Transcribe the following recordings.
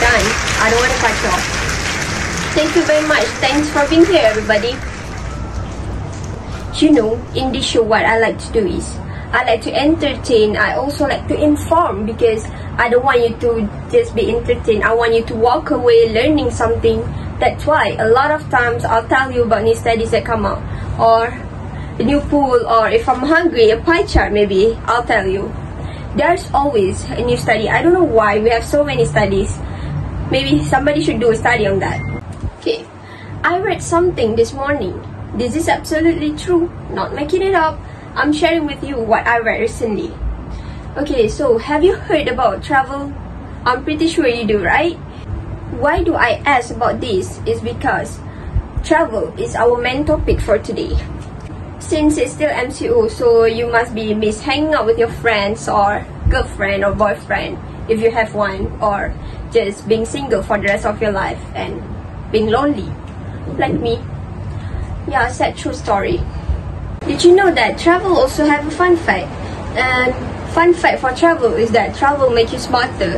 done. I don't want to cut you off. Thank you very much. Thanks for being here, everybody. You know, in this show, what I like to do is I like to entertain. I also like to inform, because I don't want you to just be entertained. I want you to walk away learning something. That's why a lot of times I'll tell you about new studies that come out, or a new pool, or if I'm hungry, a pie chart maybe, I'll tell you. There's always a new study. I don't know why we have so many studies. Maybe somebody should do a study on that. Okay, I read something this morning. This is absolutely true, not making it up. I'm sharing with you what I read recently. Okay, so have you heard about travel? I'm pretty sure you do, right? Why do I ask about this? Is because travel is our main topic for today. Since it's still MCO, so you must be miss hanging out with your friends or girlfriend or boyfriend if you have one, or just being single for the rest of your life and being lonely, like me. Yeah, sad true story. Did you know that travel also have a fun fact? And fun fact for travel is that travel makes you smarter.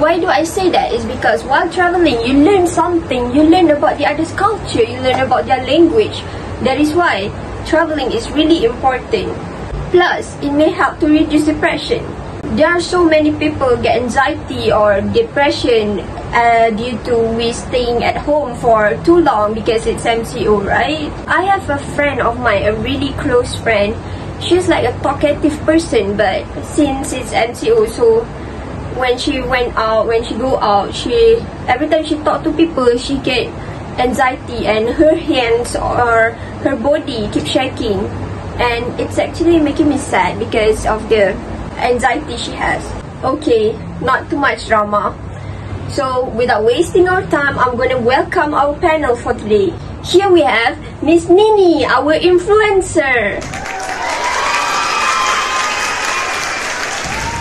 Why do I say that? Is because while traveling, you learn something. You learn about the other's culture. You learn about their language. That is why traveling is really important. Plus, it may help to reduce depression. There are so many people get anxiety or depression due to we staying at home for too long because it's MCO, right? I have a friend of mine, a really close friend. She's like a talkative person, but since it's MCO, so when she go out, every time she talk to people, she get anxiety and her hands or her body keep shaking, and it's actually making me sad because of the anxiety she has. Okay, not too much drama. So without wasting our time, I'm gonna welcome our panel for today. Here we have Miss Nini, our influencer.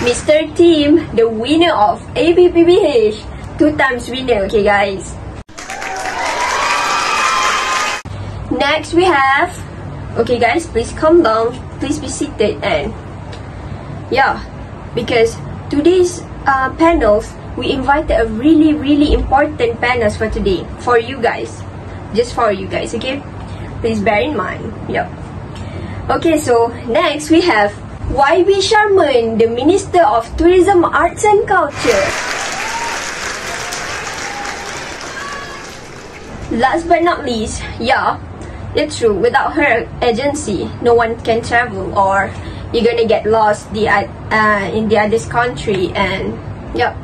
Mr. Tim, the winner of ABPBH, 2 times winner, okay guys. Next we have, okay guys, please calm down, please be seated, and yeah, because today's panels, we invited a really important panels for today, for you guys, just for you guys, okay? Please bear in mind, yep. Okay, so next we have YB Sharmon, the Minister of Tourism, Arts and Culture. Last but not least, yeah, it's true, without her agency, no one can travel, or you're gonna get lost in the other country, and yep.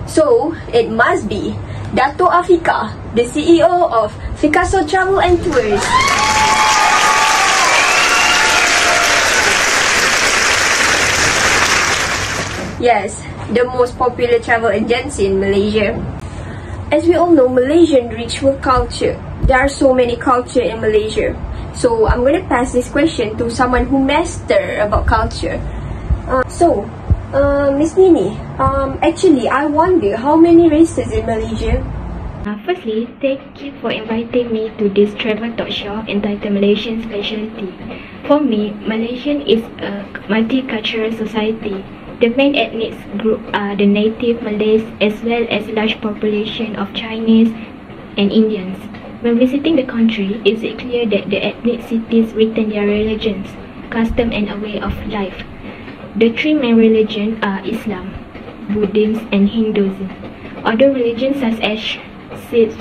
So, it must be Dato Afiqah, the CEO of Picasso Travel and Tours. Yes, the most popular travel agency in Malaysia. As we all know, Malaysian rich with culture. There are so many culture in Malaysia. So I'm going to pass this question to someone who master about culture. Miss Nini, actually I wonder how many races in Malaysia? Firstly, thank you for inviting me to this travel talk show entitled Malaysian Specialty. For me, Malaysian is a multicultural society. The main ethnic group are the native Malays as well as a large population of Chinese and Indians. When visiting the country, it's clear that the ethnicities retain their religions, custom and a way of life. The 3 main religions are Islam, Buddhism and Hinduism. Other religions such as Sikh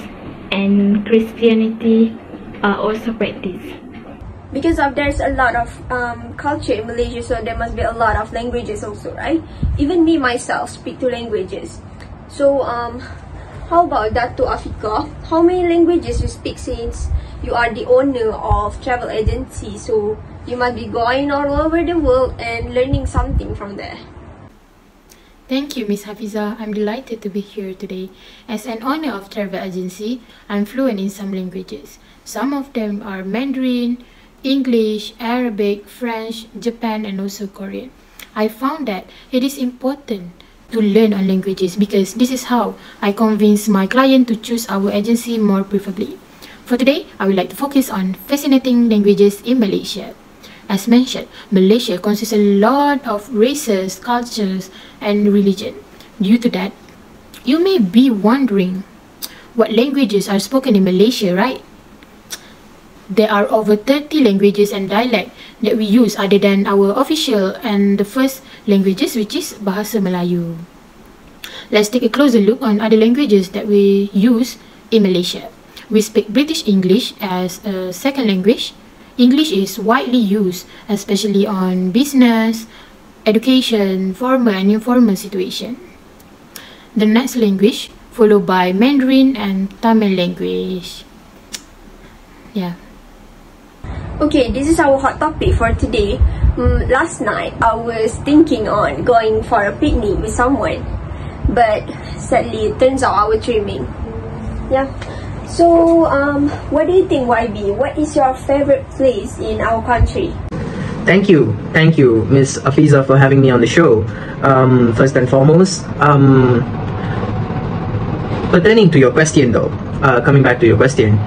and Christianity are also practiced. Because there's a lot of culture in Malaysia, so there must be a lot of languages also, right? Even me myself speak 2 languages. So how about Dato Afiqah? How many languages you speak, since you are the owner of travel agency? So you must be going all over the world and learning something from there. Thank you, Miss Hafiza. I'm delighted to be here today. As an owner of travel agency, I'm fluent in some languages. Some of them are Mandarin, English, Arabic, French, Japan, and also Korean. I found that it is important to learn on languages because this is how I convince my client to choose our agency more preferably. For today, I would like to focus on fascinating languages in Malaysia. As mentioned, Malaysia consists a lot of races, cultures, and religion. Due to that, You may be wondering what languages are spoken in Malaysia, right? There are over 30 languages and dialects that we use other than our official and the first languages, which is Bahasa Melayu. Let's take a closer look on other languages that we use in Malaysia. We speak British English as a second language. English is widely used, especially on business, education, formal and informal situation. The next language, followed by Mandarin and Tamil language. Yeah. Okay, this is our hot topic for today. Last night, I was thinking on going for a picnic with someone, but sadly, it turns out I was dreaming. Yeah. So, what do you think, YB? What is your favorite place in our country? Thank you, Miss Hafiza, for having me on the show. First and foremost, pertaining to your question though, coming back to your question,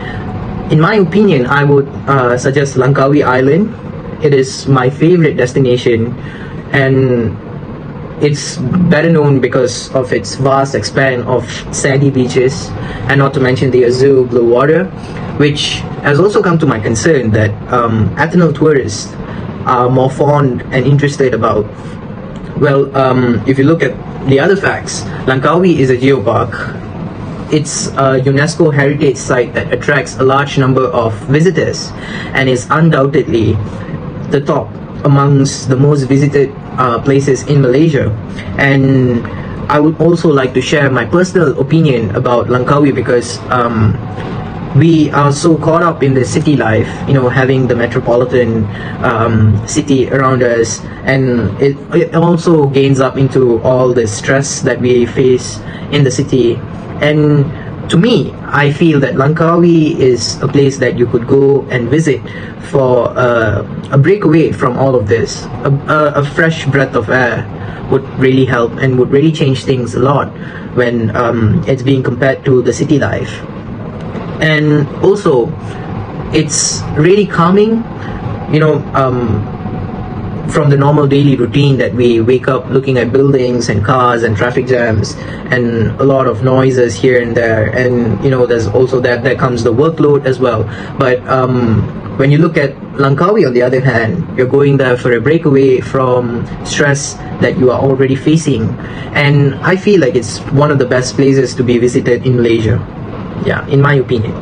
in my opinion, I would suggest Langkawi Island. It is my favorite destination, and it's better known because of its vast expanse of sandy beaches, and not to mention the azure blue water, which has also come to my concern that ethnic tourists are more fond and interested about. Well, if you look at the other facts, Langkawi is a geopark. It's a UNESCO heritage site that attracts a large number of visitors and is undoubtedly the top amongst the most visited places in Malaysia. And I would also like to share my personal opinion about Langkawi because we are so caught up in the city life, you know, having the metropolitan city around us, and it also gains up into all the stress that we face in the city. And to me, I feel that Langkawi is a place that you could go and visit for a breakaway from all of this. A fresh breath of air would really help and would really change things a lot when it's being compared to the city life. And also, it's really calming, you know, from the normal daily routine that we wake up looking at buildings and cars and traffic jams and a lot of noises here and there, and you know, there's also there comes the workload as well. But when you look at Langkawi, on the other hand, you're going there for a breakaway from stress that you are already facing, and I feel like it's one of the best places to be visited in Malaysia. Yeah, in my opinion.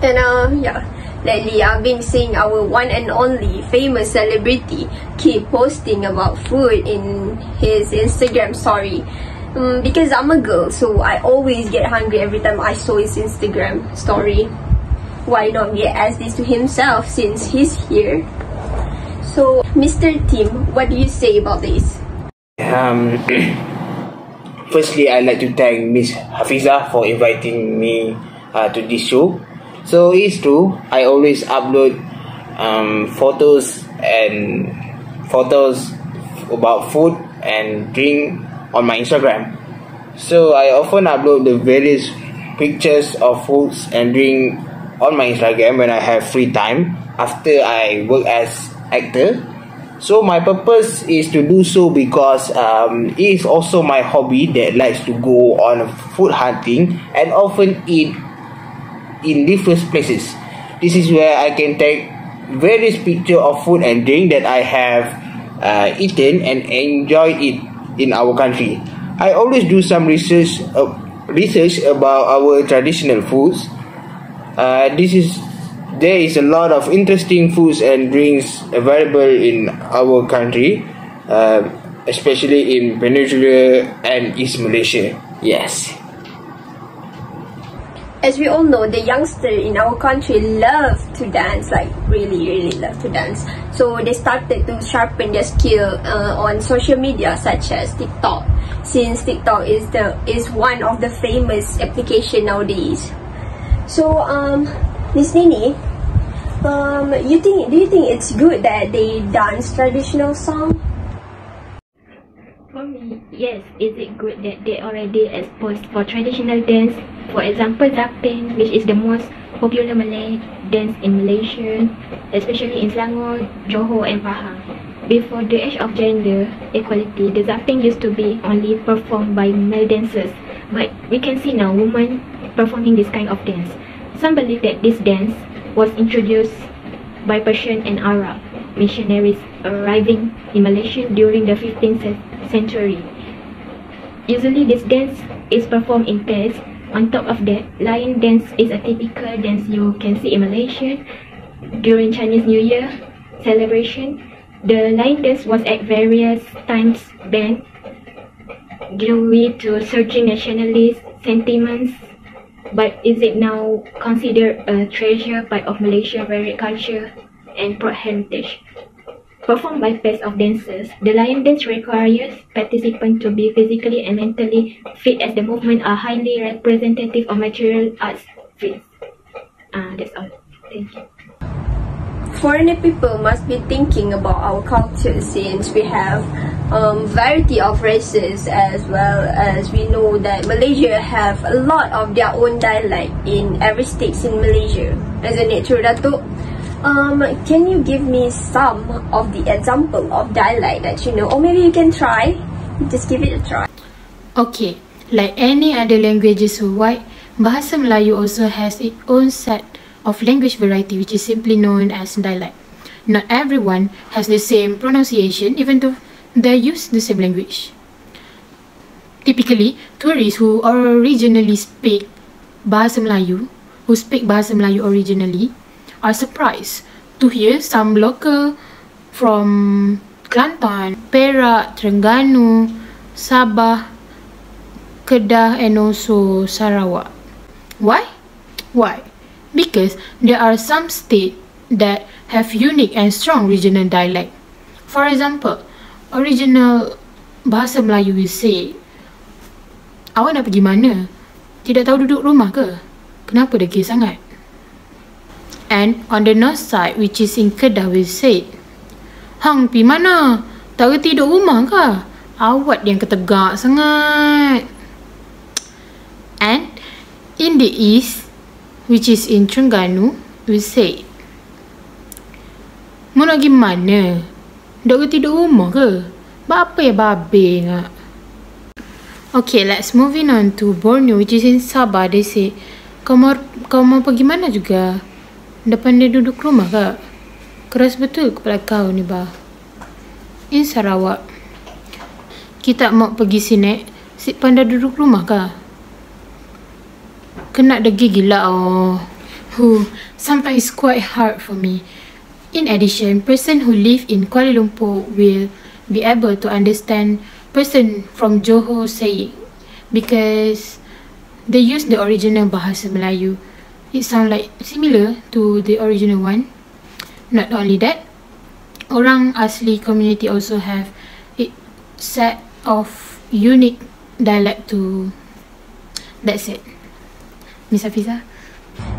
And yeah, lately I've been seeing our one and only famous celebrity keep posting about food in his Instagram story. Because I'm a girl, so I always get hungry every time I saw his Instagram story. Why not we ask this to himself since he's here? So, Mr. Tim, what do you say about this? Firstly, I'd like to thank Miss Hafiza for inviting me to this show. So it's true, I always upload photos about food and drink on my Instagram. So I often upload the various pictures of foods and drink on my Instagram when I have free time after I work as actor. So my purpose is to do so because it is also my hobby that likes to go on food hunting and often eat in different places. This is where I can take various pictures of food and drink that I have eaten and enjoyed it in our country. I always do some research about our traditional foods. There is a lot of interesting foods and drinks available in our country, especially in Peninsula and East Malaysia. Yes. As we all know, the youngsters in our country love to dance, like really love to dance. So they started to sharpen their skill on social media such as TikTok, since TikTok is one of the famous application nowadays. So Miss Nini, do you think it's good that they dance traditional song? For me, yes. Is it good that they already exposed for traditional dance? For example, Zapin, which is the most popular Malay dance in Malaysia, especially in Selangor, Johor and Pahang. Before the age of gender equality, the zapping used to be only performed by male dancers, but we can see now women performing this kind of dance. Some believe that this dance was introduced by Persian and Arab missionaries arriving in Malaysia during the 15th century. Usually this dance is performed in pairs. On top of that, lion dance is a typical dance you can see in Malaysia during Chinese New Year celebration. The lion dance was at various times banned due to surging nationalist sentiments, but is it now considered a treasure part of Malaysian varied culture and proud heritage? Performed by pairs of dancers, the lion dance requires participants to be physically and mentally fit, as the movements are highly representative of martial arts feats. That's all. Thank you. Foreigner people must be thinking about our culture, since we have variety of races, as well as we know that Malaysia have a lot of their own dialect in every state in Malaysia, isn't it true, Datuk? Can you give me some of the example of dialect that you know, or maybe you can try, just give it a try. Okay, like any other languages worldwide, Bahasa Melayu also has its own set of language variety, which is simply known as dialect. Not everyone has the same pronunciation, even though they use the same language. Typically, tourists who originally speak Bahasa Melayu, originally, are surprised to hear some local from Kelantan, Perak, Terengganu, Sabah, Kedah, and also Sarawak. Why? Because there are some states that have unique and strong regional dialect. For example, original Bahasa Melayu will say, "Awak nak pergi mana? Tidak tahu duduk rumah ke? Kenapa degil sangat?" And on the north side, which is in Kedah, will say, "Hang pi mana? Tak reti duduk rumah ke? Awak yang ketegak sangat." And in the east, which is in Terengganu, will say, "Mau nak pergi mana? Tak reti duduk rumah ke? Bapa ya babe ngak." Okay, let's moving on to Borneo, which is in Sabah. They say, kau mau pergi mana juga? Depan dia duduk rumah ke? Keras betul kepala kau ni, bah. In Sarawak, kita mau pergi sini, si pandai duduk rumah ke? Kena degil gila, oh. Sometimes it's quite hard for me. In addition, person who live in Kuala Lumpur will be able to understand person from Johor saying, because they use the original Bahasa Melayu. It sounds like similar to the original one. Not only that, orang asli community also have a set of unique dialect too. That's it. Miss Hafiza?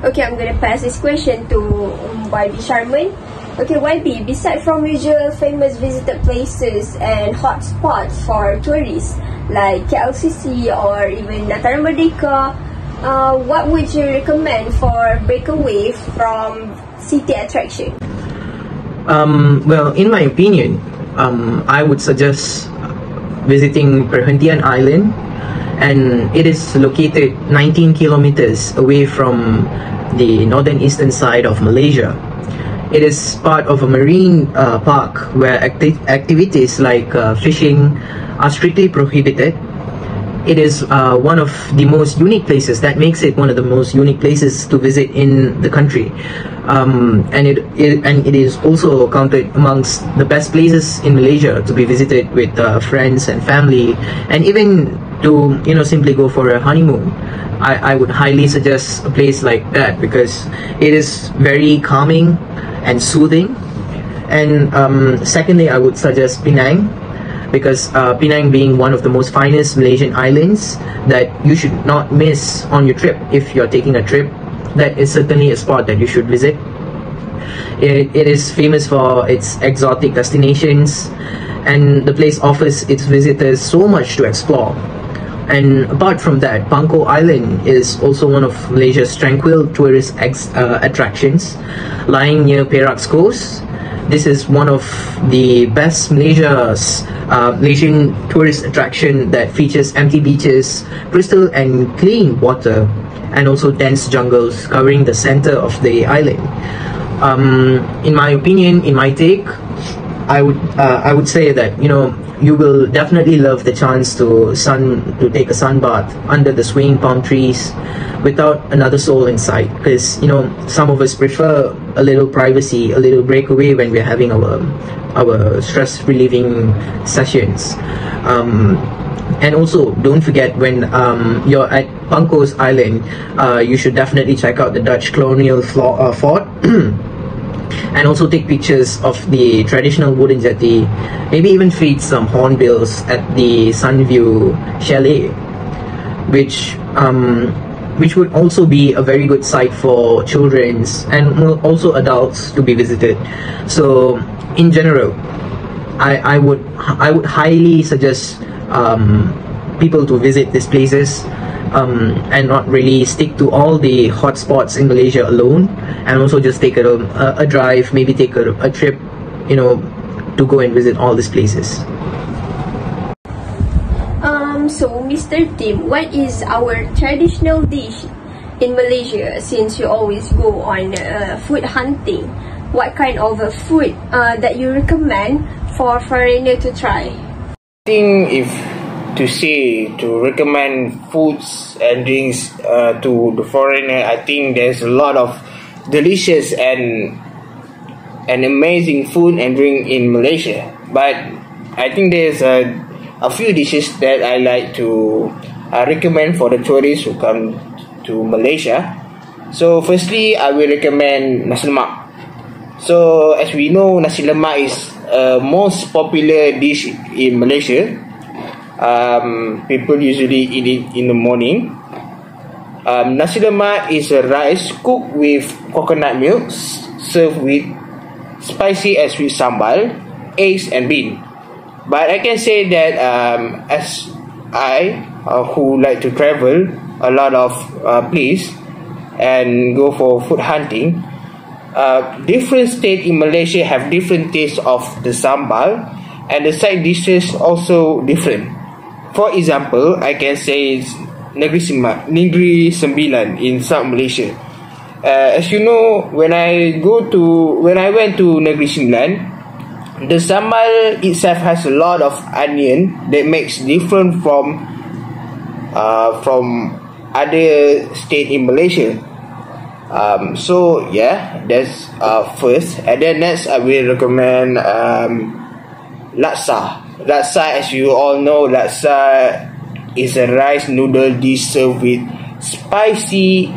Okay, I'm gonna pass this question to YB Sharmon. Okay, YB, beside from usual famous visited places and hotspots for tourists like KLCC or even Dataran Merdeka, what would you recommend for breakaway from city attraction? Well, in my opinion, I would suggest visiting Perhentian Island, and it is located 19 kilometers away from the northern eastern side of Malaysia. It is part of a marine park where activities like fishing are strictly prohibited. It is one of the most unique places, that makes it one of the most unique places to visit in the country. And it is also counted amongst the best places in Malaysia to be visited with friends and family, and even to simply go for a honeymoon. I would highly suggest a place like that because it is very calming and soothing. And secondly, I would suggest Penang, because Penang being one of the most finest Malaysian islands that you should not miss on your trip. If you're taking a trip, that is certainly a spot that you should visit. It is famous for its exotic destinations, and the place offers its visitors so much to explore. And apart from that, Bangkok Island is also one of Malaysia's tranquil tourist attractions, lying near Perak's coast. This is one of the best Malaysian tourist attraction that features empty beaches, crystal and clean water, and also dense jungles covering the center of the island. In my opinion, in my take, I would say that, you know, you will definitely love the chance to take a sun bath under the swaying palm trees without another soul in sight, because, you know, some of us prefer a little privacy, a little breakaway when we're having our stress relieving sessions. And also, don't forget, when you're at Bangkok's Island, you should definitely check out the Dutch colonial fort. And also take pictures of the traditional wooden jetty, maybe even feed some hornbills at the Sunview Chalet, which would also be a very good site for children's and also adults to be visited. So in general, I would highly suggest people to visit these places, and not really stick to all the hotspots in Malaysia alone, and also just take a drive, maybe take a trip, you know, to go and visit all these places. So Mr. Tim, what is our traditional dish in Malaysia? Since you always go on food hunting, what kind of food that you recommend for foreigner to try? I think if to recommend foods and drinks to the foreigner, I think there's a lot of delicious and amazing food and drink in Malaysia. But I think there's a few dishes that I like to recommend for the tourists who come to Malaysia. So firstly, I will recommend nasi lemak. So as we know, nasi lemak is most popular dish in Malaysia. People usually eat it in the morning. Nasi lemak is a rice cooked with coconut milk, served with spicy and sweet sambal, eggs and bean. But I can say that as I who like to travel a lot of place and go for food hunting, different states in Malaysia have different tastes of the sambal, and the side dishes also different. For example, I can say it's Negeri Sembilan in South Malaysia. As you know, when I went to Negeri Sembilan, the sambal itself has a lot of onion that makes different from other state in Malaysia. So yeah, that's first, and then next I will recommend laksa. Laksa, as you all know, laksa is a rice noodle dish served with spicy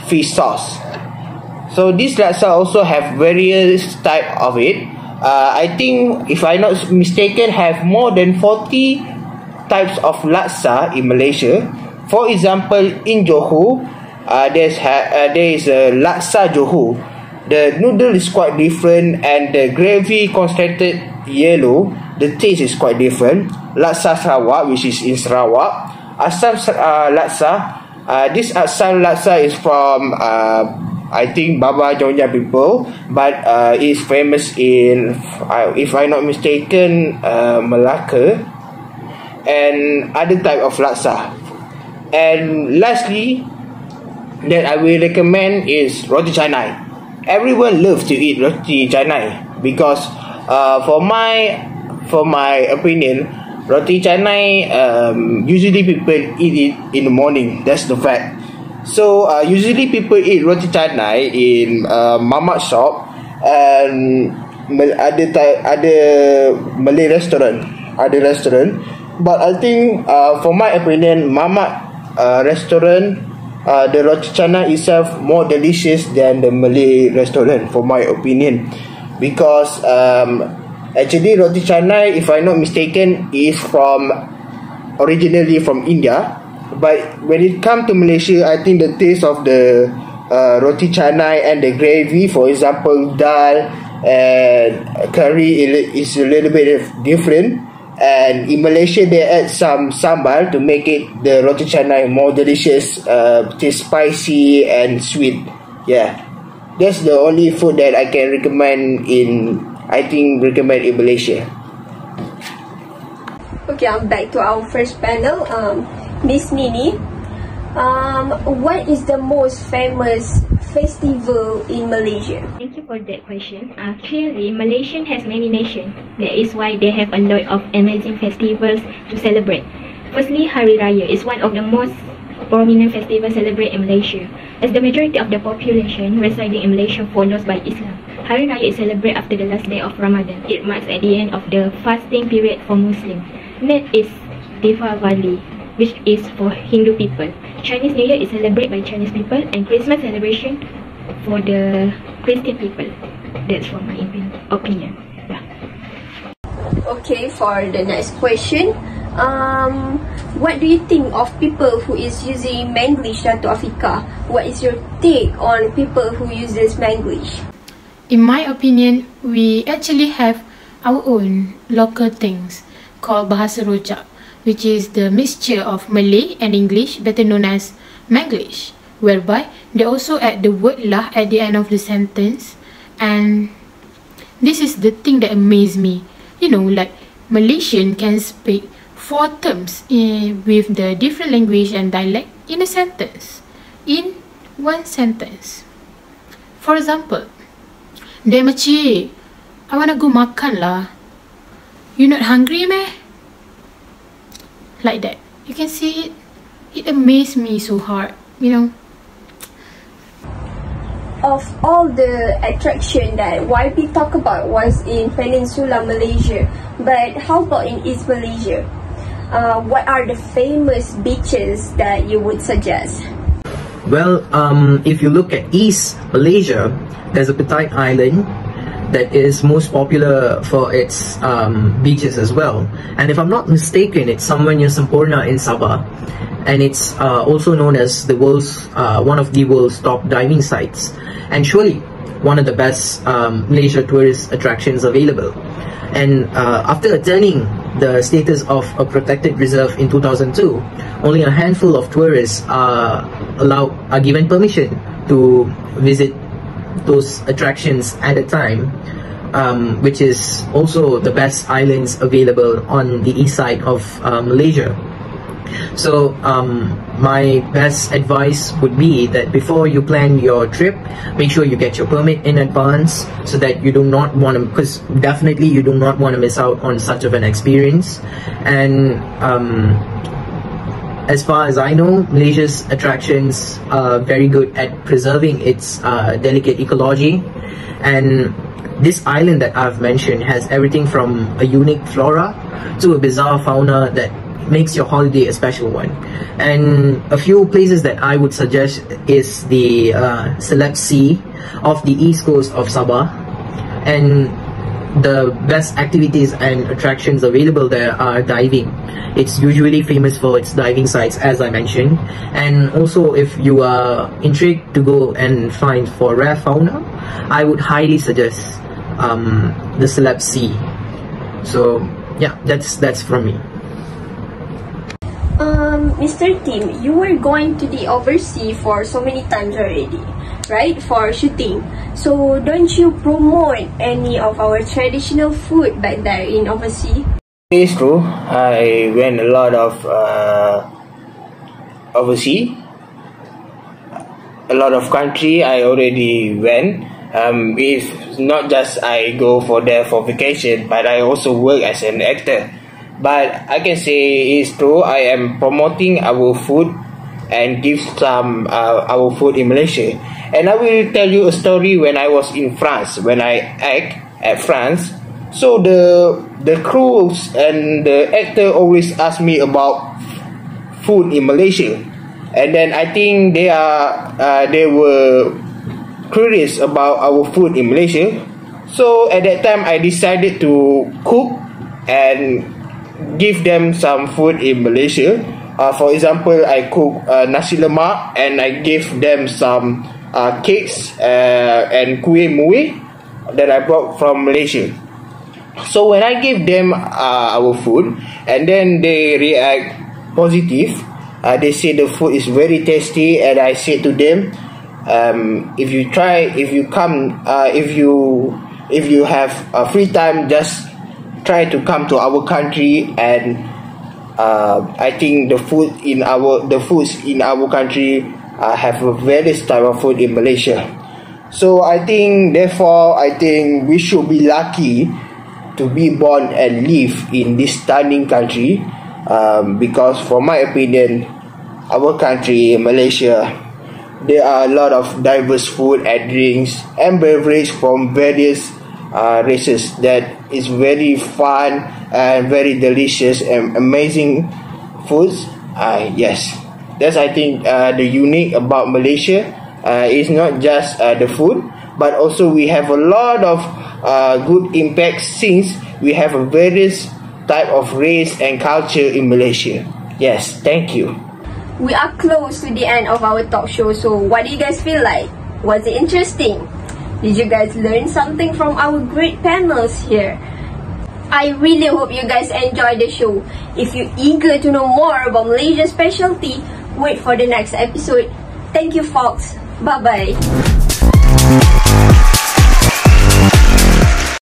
fish sauce. So this laksa also have various type of it. I think, if I'm not mistaken, have more than 40 types of laksa in Malaysia. For example, in Johor, there is a laksa Johor. The noodle is quite different, and the gravy constructed yellow. The taste is quite different. Laksa Sarawak, which is in Sarawak. Assam laksa. This Assam laksa is from I think Baba Jonja people, but it's famous in, if I'm not mistaken, Malacca, and other type of laksa. And lastly, that I will recommend is roti canai. Everyone loves to eat roti canai because for my opinion, roti canai usually people eat it in the morning. That's the fact. So usually people eat roti canai in mamak shop and other Malay restaurant, But I think for my opinion, mamak restaurant, the roti canai itself more delicious than the Malay restaurant, for my opinion, because actually roti canai, if I'm not mistaken, is originally from India. But when it comes to Malaysia, I think the taste of the roti canai and the gravy, for example dal and curry, is a little bit different. And in Malaysia, they add some sambal to make it the roti canai more delicious, taste spicy and sweet. Yeah, that's the only food that I can recommend in Malaysia. Okay, I'm back to our first panel. Miss Nini, what is the most famous festival in Malaysia? Thank you for that question. Clearly, Malaysia has many nations. That is why they have a lot of amazing festivals to celebrate. Firstly, Hari Raya is one of the most prominent festivals celebrated in Malaysia. As the majority of the population residing in Malaysia follows by Islam, Hari Raya is celebrated after the last day of Ramadan. It marks at the end of the fasting period for Muslims. Next is Diwali, which is for Hindu people. Chinese New Year is celebrated by Chinese people, and Christmas celebration for the Christian people. That's from my opinion. Yeah. Okay, for the next question, what do you think of people who is using Manglish, Dato' Afiqah? What is your take on people who uses Manglish? In my opinion, we actually have our own local things called Bahasa Rojak, which is the mixture of Malay and English, better known as Manglish, whereby they also add the word lah at the end of the sentence. And this is the thing that amazed me. You know, like Malaysian can speak 4 terms with the different language and dialect in a sentence, in one sentence. For example, "Dek makcik, I wanna go makan lah. You not hungry meh?" Like that. You can see it. It amazed me so hard, you know. Of all the attraction that YP talk about was in Peninsula Malaysia, but how about in East Malaysia? What are the famous beaches that you would suggest? Well, if you look at East Malaysia, there's a Petai Island that is most popular for its beaches as well. And if I'm not mistaken, it's somewhere near Semporna in Sabah, and it's also known as the world's one of the world's top diving sites, and surely one of the best Malaysia tourist attractions available. And after attaining the status of a protected reserve in 2002, only a handful of tourists are given permission to visit those attractions at a time, which is also the best islands available on the east side of Malaysia. So my best advice would be that before you plan your trip, make sure you get your permit in advance, so that you do not want to, because definitely you do not want to miss out on such of an experience. And as far as I know, Malaysia's attractions are very good at preserving its delicate ecology, and this island that I've mentioned has everything from a unique flora to a bizarre fauna that makes your holiday a special one. And a few places that I would suggest is the Celeb Sea off the east coast of Sabah, and the best activities and attractions available there are diving. It's usually famous for its diving sites, as I mentioned, and also if you are intrigued to go and find for rare fauna, I would highly suggest the Celeb Sea. So yeah, that's from me. Mr. Tim, you were going to the overseas for so many times already, right? For shooting. So don't you promote any of our traditional food back there in overseas? It's true. I went a lot of overseas. A lot of country I already went. It's not just I go for there for vacation, but I also work as an actor. But I can say it's true. I am promoting our food and give some our food in Malaysia. And I will tell you a story when I was in France, when I act at France. So the crews and the actor always ask me about food in Malaysia, and then I think they were curious about our food in Malaysia. So at that time I decided to cook and give them some food in Malaysia. For example, I cook nasi lemak, and I gave them some cakes and kuih muih that I brought from Malaysia. So when I give them our food, and then they react positive, they say the food is very tasty, and I say to them, if you have free time, just try to come to our country, and I think the foods in our country have a various type of food in Malaysia. So I think we should be lucky to be born and live in this stunning country, because from my opinion, our country, Malaysia, there are a lot of diverse food and drinks and beverage from various races that is very fun and very delicious and amazing foods. Yes, that's I think the unique about Malaysia is not just the food, but also we have a lot of good impact, since we have a various type of race and culture in Malaysia. Yes, thank you. We are close to the end of our talk show, so what do you guys feel like? Was it interesting? Did you guys learn something from our great panels here? I really hope you guys enjoyed the show. If you're eager to know more about Malaysian specialty, wait for the next episode. Thank you, folks. Bye-bye.